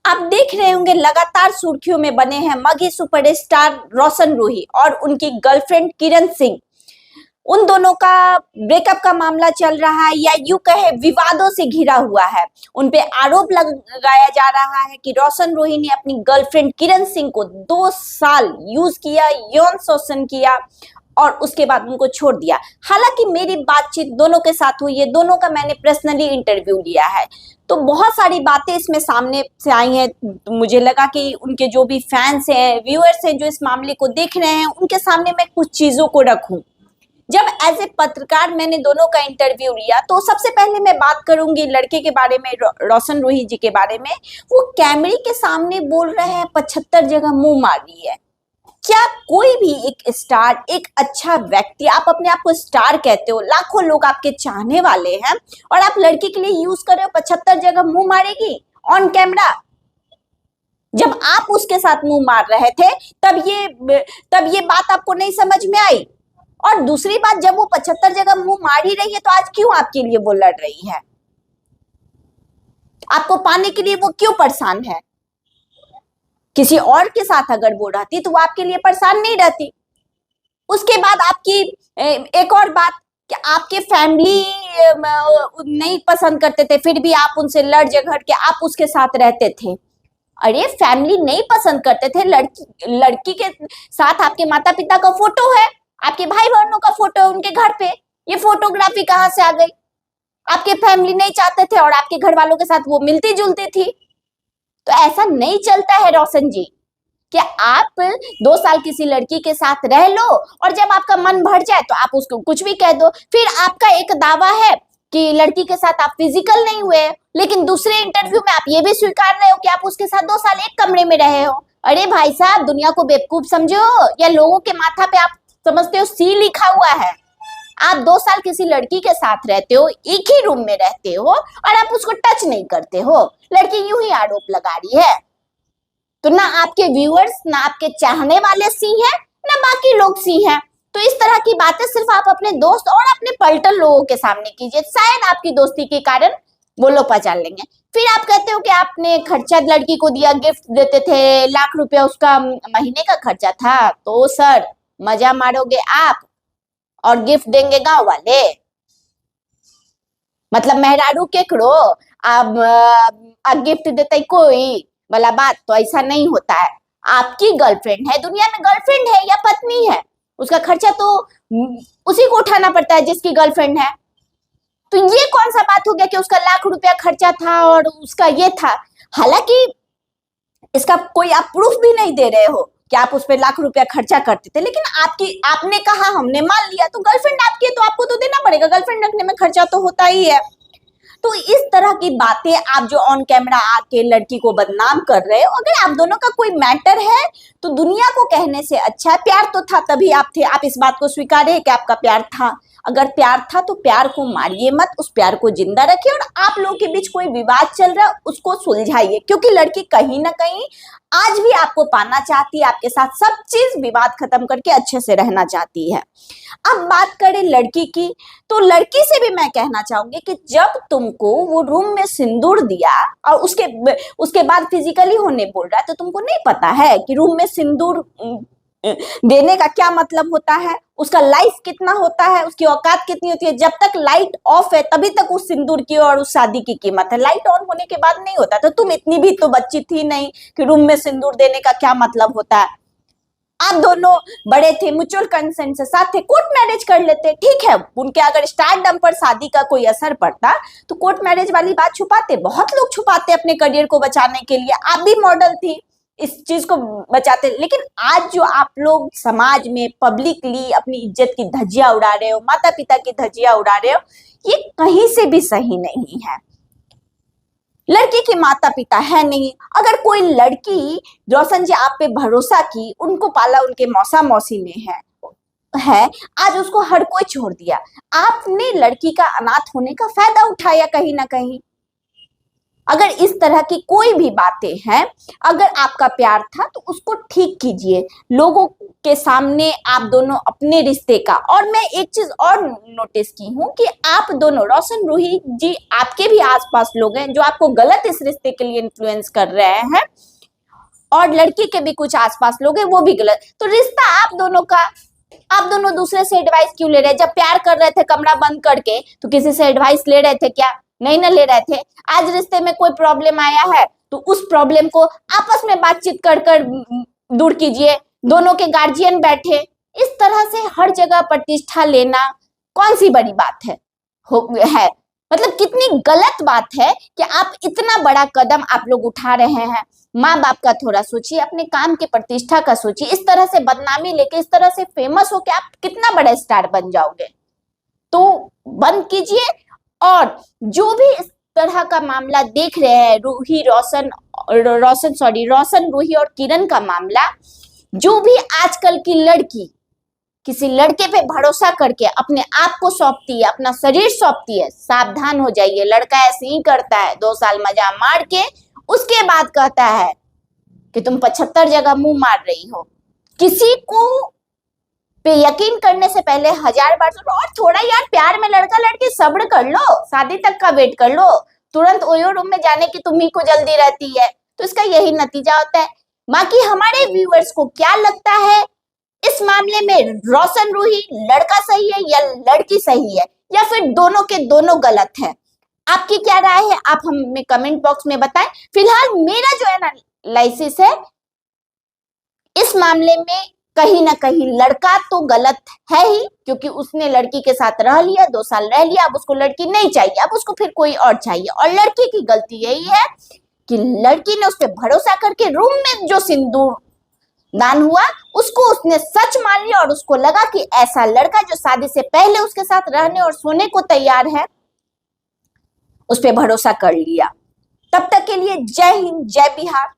आप देख रहे होंगे लगातार सुर्खियों में बने हैं मगही सुपरस्टार रोशन रूही और उनकी गर्लफ्रेंड किरण सिंह। उन दोनों का ब्रेकअप का मामला चल रहा है या यूं कहे विवादों से घिरा हुआ है। उन पे आरोप लगाया जा रहा है कि रोशन रूही ने अपनी गर्लफ्रेंड किरण सिंह को 2 साल यूज किया, यौन शोषण किया और उसके बाद उनको छोड़ दिया। हालांकि मेरी बातचीत दोनों के साथ हुई है, दोनों का मैंने पर्सनली इंटरव्यू लिया है, तो बहुत सारी बातें इसमें सामने से आई हैं। तो मुझे लगा कि उनके जो भी फैंस हैं, व्यूअर्स हैं, जो इस मामले को देख रहे हैं, उनके सामने मैं कुछ चीजों को रखूं। जब एज ए पत्रकार मैंने दोनों का इंटरव्यू लिया, तो सबसे पहले मैं बात करूंगी लड़के के बारे में, रोशन रूही जी के बारे में। वो कैमरे के सामने बोल रहे हैं 75 जगह मुंह मार रही है। क्या कोई भी एक स्टार, एक अच्छा व्यक्ति, आप अपने आप को स्टार कहते हो, लाखों लोग आपके चाहने वाले हैं, और आप लड़की के लिए यूज कर रहे हो 75 जगह मुंह मारेगी ऑन कैमरा? जब आप उसके साथ मुंह मार रहे थे तब ये बात आपको नहीं समझ में आई। और दूसरी बात, जब वो 75 जगह मुंह मार ही रही है तो आज क्यों आपके लिए वो लड़ रही है? आपको पाने के लिए वो क्यों परेशान है? किसी और के साथ अगर वो रहती तो वो आपके लिए परेशान नहीं रहती। उसके बाद आपकी एक और बात कि आपके फैमिली नहीं पसंद करते थे, फिर भी आप उनसे लड़ झगड़ के आप उसके साथ रहते थे। अरे फैमिली नहीं पसंद करते थे, लड़की के साथ आपके माता पिता का फोटो है, आपके भाई बहनों का फोटो है उनके घर पे। ये फोटोग्राफी कहाँ से आ गई? आपके फैमिली नहीं चाहते थे और आपके घर वालों के साथ वो मिलती जुलती थी। तो ऐसा नहीं चलता है रोशन जी कि आप 2 साल किसी लड़की के साथ रह लो और जब आपका मन भर जाए तो आप उसको कुछ भी कह दो। फिर आपका एक दावा है कि लड़की के साथ आप फिजिकल नहीं हुए, लेकिन दूसरे इंटरव्यू में आप ये भी स्वीकार रहे हो कि आप उसके साथ 2 साल एक कमरे में रहे हो। अरे भाई साहब, दुनिया को बेवकूफ समझो या लोगों के माथा पे आप समझते हो सी लिखा हुआ है? आप 2 साल किसी लड़की के साथ रहते हो, एक ही रूम में रहते हो और आप उसको टच नहीं करते हो। लड़की यूं ही आरोप लगा रही है। तो ना आपके व्यूअर्स, ना आपके चाहने वाले सी हैं, ना बाकी लोग सी हैं। तो इस तरह की बातें सिर्फ आप अपने दोस्त और अपने पलटन लोगों के सामने कीजिए, शायद आपकी दोस्ती के कारण वो लोग पहचान लेंगे। फिर आप कहते हो कि आपने खर्चा लड़की को दिया, गिफ्ट देते थे, लाख रुपया उसका महीने का खर्चा था। तो सर, मजा मारोगे आप और गिफ्ट देंगे गांव वाले? मतलब मेहरारू केकरो आप गिफ्ट देते कोई वाला बात तो ऐसा नहीं होता है। आपकी गर्लफ्रेंड है, दुनिया में गर्लफ्रेंड है या पत्नी है, उसका खर्चा तो उसी को उठाना पड़ता है जिसकी गर्लफ्रेंड है। तो ये कौन सा बात हो गया कि उसका लाख रुपया खर्चा था और उसका ये था? हालांकि इसका कोई आप प्रूफ भी नहीं दे रहे हो कि आप उस पर लाख रुपया खर्चा करते थे, लेकिन आपने कहा, हमने मान लिया, तो गर्लफ्रेंड आपकी है तो आपको तो देना पड़ेगा। गर्लफ्रेंड रखने में खर्चा तो होता ही है। तो इस तरह की बातें आप जो ऑन कैमरा आके लड़की को बदनाम कर रहे हो, अगर आप दोनों का कोई मैटर है तो दुनिया को कहने से अच्छा है प्यार तो था तभी आप थे। आप इस बात को स्वीकारे कि आपका प्यार था। अगर प्यार था तो प्यार को मारिए मत, उस प्यार को जिंदा रखिए। और आप लोगों के बीच कोई विवाद चल रहा है उसको सुलझाइए, क्योंकि लड़की कहीं ना कहीं आज भी आपको पाना चाहती है, आपके साथ सब चीज विवाद खत्म करके अच्छे से रहना चाहती है। अब बात करें लड़की की, तो लड़की से भी मैं कहना चाहूंगी कि जब तुमको वो रूम में सिंदूर दिया और उसके बाद फिजिकली होने बोल रहा है, तो तुमको नहीं पता है कि रूम में सिंदूर देने का क्या मतलब होता है, उसका लाइफ कितना होता है, उसकी औकात कितनी होती है? जब तक लाइट ऑफ है तभी तक उस सिंदूर की और उस शादी की कीमत है। लाइट ऑन होने के बाद नहीं होता। तो तुम इतनी भी तो बच्ची थी नहीं कि रूम में सिंदूर देने का क्या मतलब होता है। आप दोनों बड़े थे, म्यूचुअल कंसेंट से साथ थे, कोर्ट मैरिज कर लेते, ठीक है। उनके अगर स्टारडम पर शादी का कोई असर पड़ता तो कोर्ट मैरिज वाली बात छुपाते। बहुत लोग छुपाते अपने करियर को बचाने के लिए। आप भी मॉडल थी, इस चीज को बचाते। लेकिन आज जो आप लोग समाज में पब्लिकली अपनी इज्जत की धज्जियां उड़ा रहे हो, माता पिता की धज्जियां उड़ा रहे हो, ये कहीं से भी सही नहीं है। लड़की के माता पिता है नहीं। अगर कोई लड़की, रोशन जी, आप पे भरोसा की, उनको पाला उनके मौसा मौसी ने है, आज उसको हर कोई छोड़ दिया। आपने लड़की का अनाथ होने का फायदा उठाया कहीं ना कहीं। अगर इस तरह की कोई भी बातें हैं, अगर आपका प्यार था तो उसको ठीक कीजिए लोगों के सामने, आप दोनों अपने रिश्ते का। और मैं एक चीज और नोटिस की हूँ कि आप दोनों, रोशन रूही जी, आपके भी आसपास लोग हैं जो आपको गलत इस रिश्ते के लिए इन्फ्लुएंस कर रहे हैं, और लड़की के भी कुछ आसपास लोग हैं वो भी गलत। तो रिश्ता आप दोनों का, आप दोनों दूसरे से एडवाइस क्यों ले रहे हैं? जब प्यार कर रहे थे कमरा बंद करके तो किसी से एडवाइस ले रहे थे क्या? नहीं ना ले रहे थे। आज रिश्ते में कोई प्रॉब्लम आया है तो उस प्रॉब्लम को आपस में बातचीत कर कर दूर कीजिए, दोनों के गार्जियन बैठे। इस तरह से हर जगह प्रतिष्ठा लेना कौन सी बड़ी बात है? मतलब कितनी गलत बात है कि आप इतना बड़ा कदम आप लोग उठा रहे हैं। माँ बाप का थोड़ा सोचिए, अपने काम की प्रतिष्ठा का सोचिए। इस तरह से बदनामी लेके, इस तरह से फेमस होके आप कितना बड़ा स्टार बन जाओगे? तो बंद कीजिए। और जो भी इस तरह का मामला देख रहे हैं, रोशन रूही और किरण का मामला, जो भी आजकल की लड़की किसी लड़के पे भरोसा करके अपने आप को सौंपती है, अपना शरीर सौंपती है, सावधान हो जाइए। लड़का ऐसे ही करता है, 2 साल मजा मार के उसके बाद कहता है कि तुम 75 जगह मुंह मार रही हो। किसी को पे यकीन करने से पहले 1000 बार सोचो। और थोड़ा यार प्यार में लड़का लड़की सब्र कर लो, शादी तक का वेट कर लो। तुरंत ओयो रूम में जाने की तुम्ही को जल्दी रहती है, तो इसका यही नतीजा होता है। बाकी हमारे व्यूअर्स को क्या लगता है इस मामले में? रोशन रूही लड़का सही है या लड़की सही है, या फिर दोनों के दोनों गलत है? आपकी क्या राय है आप हमें कमेंट बॉक्स में बताएं। फिलहाल मेरा जो एनालिसिस है इस मामले में, कहीं ना कहीं लड़का तो गलत है ही, क्योंकि उसने लड़की के साथ रह लिया, 2 साल रह लिया, अब उसको लड़की नहीं चाहिए, अब उसको फिर कोई और चाहिए। और लड़की की गलती यही है कि लड़की ने उस पर भरोसा करके रूम में जो सिंदूर दान हुआ उसको उसने सच मान लिया, और उसको लगा कि ऐसा लड़का जो शादी से पहले उसके साथ रहने और सोने को तैयार है, उस पर भरोसा कर लिया। तब तक के लिए जय हिंद, जय बिहार।